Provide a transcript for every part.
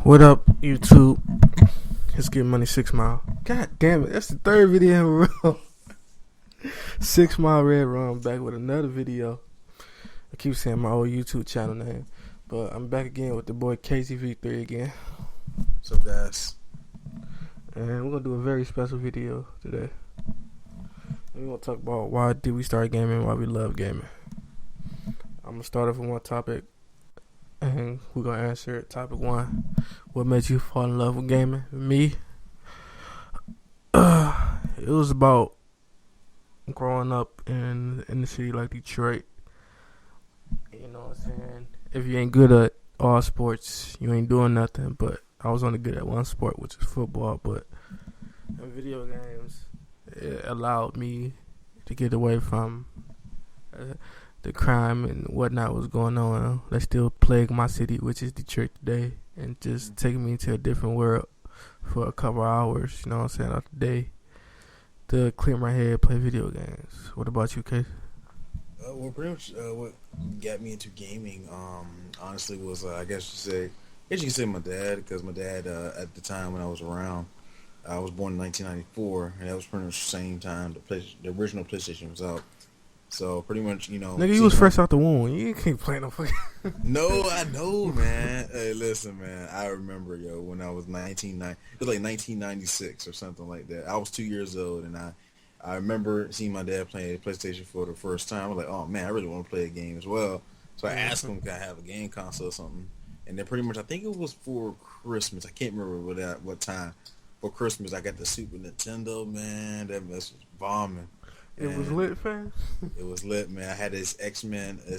What up, YouTube? It's Get Money 6 Mile. God damn it, that's the third video in a row. 6 Mile Red Rum back with another video. I keep saying my old YouTube channel name, but I'm back again with the boy KZV3 again. What's up, guys? And we're gonna do a very special video today. We're gonna talk about why did we start gaming, why we love gaming. I'm gonna start off with one topic, and we're gonna answer it. Topic 1: what made you fall in love with gaming? Me, it was about growing up in the city like Detroit. You know what I'm saying? If you ain't good at all sports, you ain't doing nothing. But I was only good at one sport, which is football. But in video games, it allowed me to get away from the crime and whatnot was going on that still plague my city, which is Detroit today, and just taking me into a different world for a couple hours, you know what I'm saying, out the day to clear my head, play video games. What about you, Case? Well, pretty much what got me into gaming, honestly, was I guess you can say my dad, because my dad at the time when I was around, I was born in 1994, and that was pretty much the same time the original PlayStation was out. So pretty much, Nigga, you was fresh out the womb. You can't play no fucking. No, I know, man. Hey, listen, man. I remember, when I was 1996 or something like that. I was 2 years old, and I remember seeing my dad playing PlayStation for the first time. I was like, oh man, I really want to play a game as well. So I asked him, can I have a game console or something? And then pretty much, I think it was for Christmas. I can't remember what time. For Christmas, I got the Super Nintendo, man. That mess was bombing. It was lit, fam. It was lit, man. I had this X-Men. I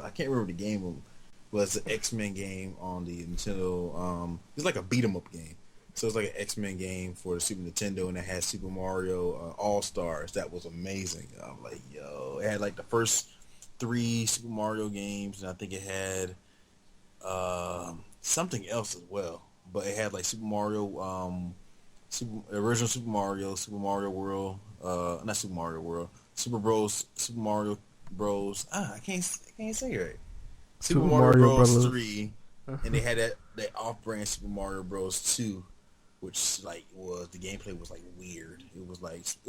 can't remember the game, but it's an X-Men game on the Nintendo. It's like a beat 'em up game. So it's like an X-Men game for the Super Nintendo, and it had Super Mario All Stars. That was amazing. I'm like, yo, it had like the first 3 Super Mario games, and I think it had something else as well. But it had like Super Mario, original Super Mario World. Not Super Mario World, Super Mario Bros. I can't say it right. Super Mario Bros. 3, and they had that off-brand Super Mario Bros. 2, which the gameplay was weird. It was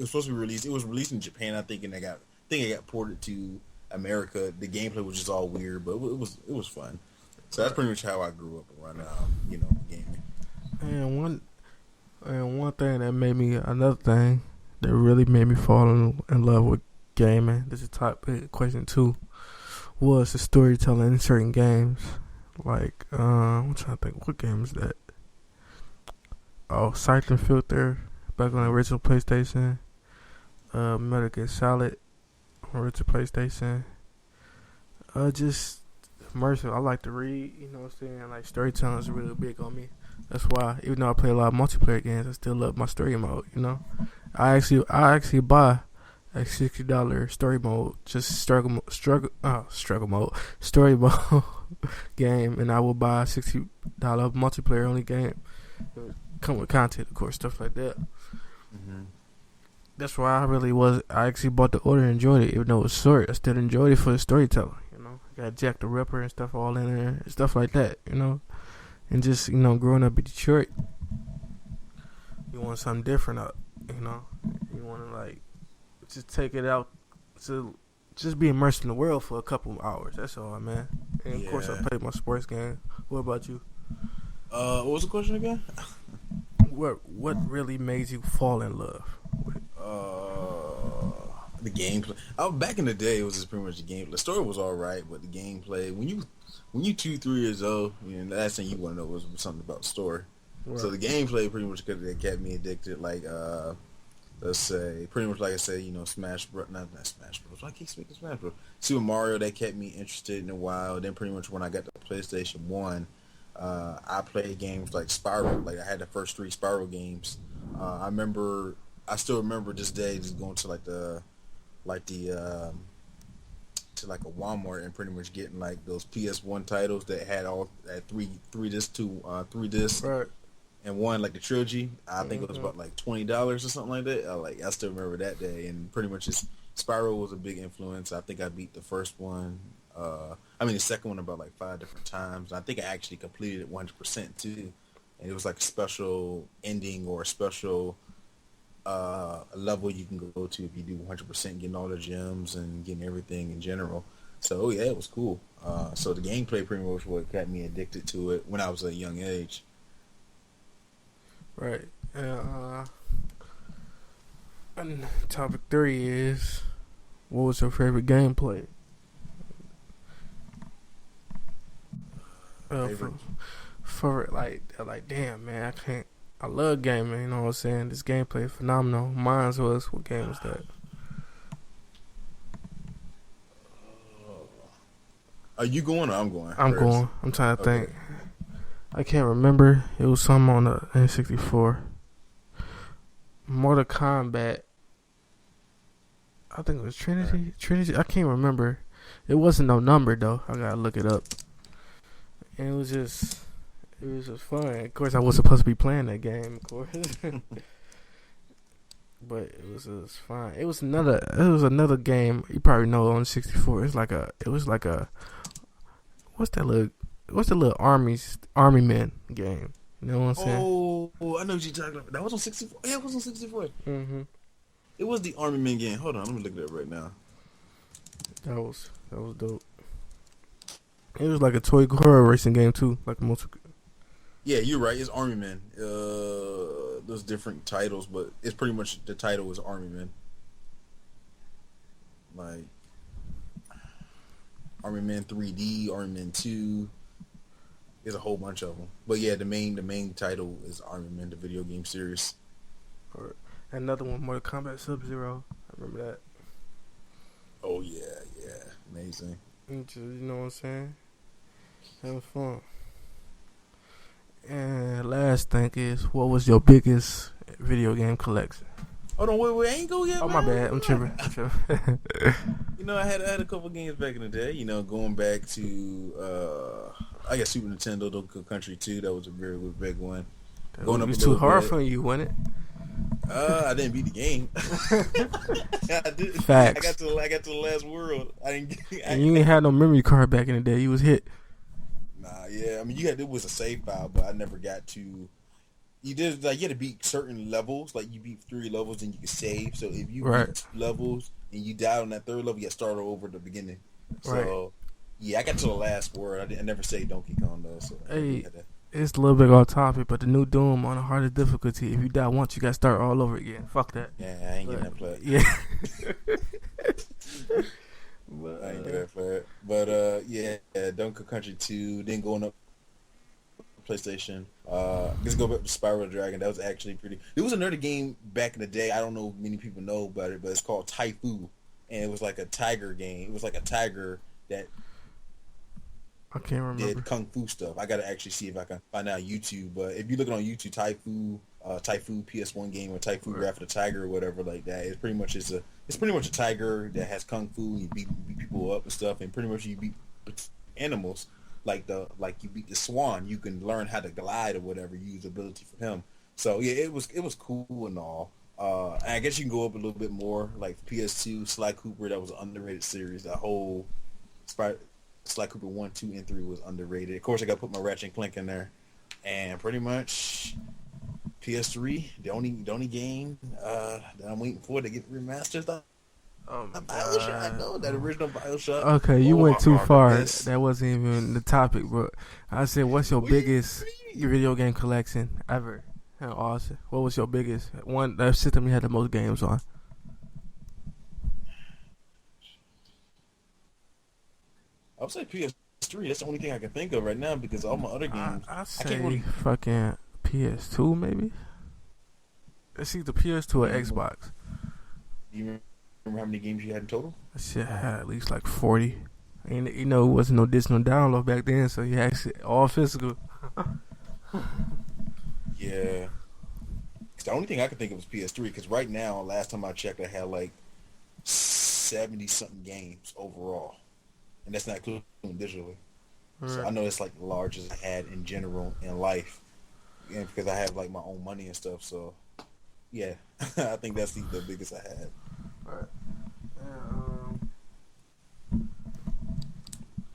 supposed to be released. It was released in Japan, I think, and it got ported to America. The gameplay was just all weird, but it was fun. So that's pretty much how I grew up around gaming. And one thing that made me another thing that really made me fall in love with gaming. This is topic question 2. Was the storytelling in certain games. Like, I'm trying to think, what game is that? Oh, Siphon Filter, back on the original PlayStation. Metal Gear Solid, on original PlayStation. Just immersive. I like to read, you know what I'm saying? Like, storytelling is really big on me. That's why, even though I play a lot of multiplayer games, I still love my story mode, I actually buy a $60 story mode, just struggle mode, story mode game, and I will buy a $60 multiplayer only game. Come with content, of course, stuff like that. Mm-hmm. That's why I actually bought the order and enjoyed it, even though it was short. I still enjoyed it for the storytelling, Got Jack the Ripper and stuff all in there, and stuff like that, And just, growing up in Detroit, you want something different up, You want to, just take it out to just be immersed in the world for a couple of hours. That's all, man. And, of course, I played my sports game. What about you? What was the question again? What really made you fall in love with it? The gameplay. Back in the day, it was just pretty much the gameplay. The story was all right, but the gameplay, when you 2-3 years old, the last thing you want to know was something about the story. Right. So the gameplay pretty much kept me addicted. Let's say, pretty much like I said, Smash Bros. Not Smash Bros. I keep speaking Smash Bros. Super Mario, that kept me interested in a while. Then pretty much when I got the PlayStation 1, I played games like Spyro. Like I had the first 3 Spyro games. I still remember this day just going to to a Walmart and pretty much getting those PS1 titles that had all at three discs, Right. And one the trilogy. I think it was about $20 or something like that. I still remember that day, and pretty much Spyro was a big influence. I think I beat the first one. I mean, the second one about like 5 different times. I think I actually completed it 100% too, and it was like a special ending or a special level you can go to if you do 100%, getting all the gems and getting everything in general. So yeah, it was cool. So the gameplay pretty much what got me addicted to it when I was at a young age. Right. And topic 3 is, what was your favorite gameplay? Favorite? For like, damn man, I can't. I love gaming. You know what I'm saying? This gameplay is phenomenal. Mine's was, what game was that? Are you going or I'm going? I'm first? going. I'm trying to Okay. think. I can't remember. It was something on the N64. Mortal Kombat. I think it was Trinity. Right. Trinity. I can't remember. It wasn't no number though. I gotta look it up. And it was just fun. Of course, I was supposed to be playing that game, of course. But it was fun. It was another game you probably know on 64. It was like a what's the little army man game. You know what I'm saying? Oh, I know what you're talking about. That was on 64. Yeah, it was on 64. Mm-hmm. It was the Army Men game. Hold on, let me look it up right now. That was dope. It was like a toy horror racing game too, like most. Yeah, you're right. It's Army Men. There's different titles, but it's pretty much the title is Army Men. Like Army Men 3D, Army Men 2. There's a whole bunch of them. But yeah, the main title is Army Men, the video game series. Or another one, Mortal Kombat Sub-Zero. I remember that. Oh yeah, amazing. You know what I'm saying? That was fun. And last thing is, what was your biggest video game collection? Hold on, wait, I ain't go yet. Oh, man. my bad. I'm tripping. You know, I had a couple games back in the day. You know, going back to I guess Super Nintendo, Donkey Kong Country 2. That was a very big one. It Going up was a too little hard bit. for you, wasn't it? I didn't beat the game. I did. Facts. I got to the last world. I didn't. And you ain't had no memory card back in the day. You was hit. Nah, yeah. I mean, it was a save file, but I never got to. You had to beat certain levels. Like you beat 3 levels, and you could save. So if you Right. beat 2 levels and you died on that 3rd level, you got to start over at the beginning. So Right. yeah, I got to the last world. I never saved Donkey Kong though. So Hey, it's a little bit off topic, but the new Doom on the hardest difficulty, if you die once, you gotta start all over again. Fuck that. yeah, I ain't getting that play. Yeah. I ain't getting that play. But yeah, Donkey Kong Country 2. Then going up PlayStation. Let's go back to Spyro the Dragon. That was actually pretty. There was another game back in the day. I don't know if many people know about it, but it's called Typhoo, and it was like a tiger game. It was like a tiger that I can't remember. did kung fu stuff. I gotta actually see if I can find out YouTube. But if you look on YouTube, Typhoo PS1 game or Typhoo Right. Wrath of the Tiger or whatever like that, it's pretty much a tiger that has kung fu. You beat people up and stuff, and pretty much you beat animals. Like you beat the swan, you can learn how to glide or whatever. You use ability from him. So yeah, it was cool and all. And I guess you can go up a little bit more. Like PS2, Sly Cooper, that was an underrated series. The whole Sly Cooper 1, 2, and 3 was underrated. Of course, I got to put my Ratchet and Clank in there. And pretty much PS3, the only game that I'm waiting for to get remastered. Oh my BioShock, I know that original BioShock. Okay, you Oh, went too my far. goodness. That wasn't even the topic, bro. I said, what's your What do you biggest mean? video game collection ever? And Austin, what was your biggest one? That system you had the most games on? I would say PS3. That's the only thing I can think of right now because all my other games. I I say can't really. fucking PS2 maybe. It's either PS2 or Xbox. Do you remember how many games you had in total? That shit had at least like 40. And you know, it wasn't no digital download back then, so you actually all physical. Yeah. 'Cause the only thing I can think of is PS3 because right now, last time I checked, I had like 70-something games overall. And that's not including digitally. So I know it's like the largest I had in general in life. And because I have like my own money and stuff, so yeah. I think that's the biggest I had. Right.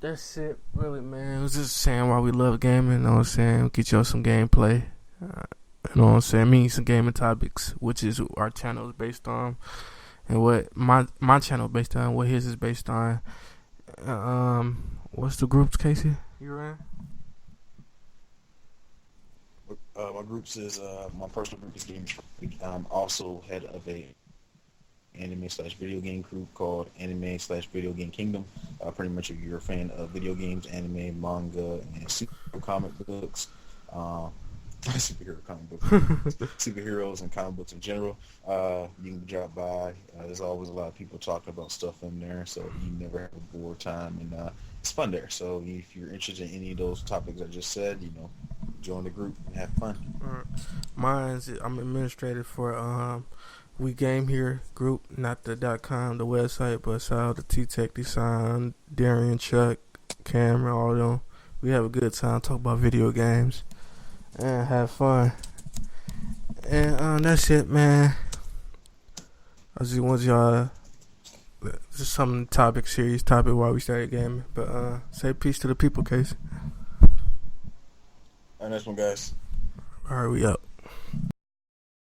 That's it, really, man. It was just saying why we love gaming. You know what I'm saying? Get y'all some gameplay. You know what I'm saying? I mean, some gaming topics, which is our channel is based on, and what my channel based on, what his is based on. What's the groups, Casey? You ran? My groups is my personal group is Gamers Freak. I'm also head of a anime/video game group called Anime/Video Game Kingdom. Pretty much if you're a fan of video games, anime, manga, and superhero comic books, superheroes and comic books in general, you can drop by. There's always a lot of people talking about stuff in there, so you never have a bored time, and it's fun there. So if you're interested in any of those topics I just said, join the group and have fun. I'm administrator for We Game Here group, not the .com, the website, but shout out to T-Tech Design, Darian, Chuck, Cameron, all of them. We have a good time, talk about video games, and have fun. And that's it, man. I just want y'all, just some serious topic while we started gaming. But say peace to the people, Casey. All right, next one, guys. All right, we up.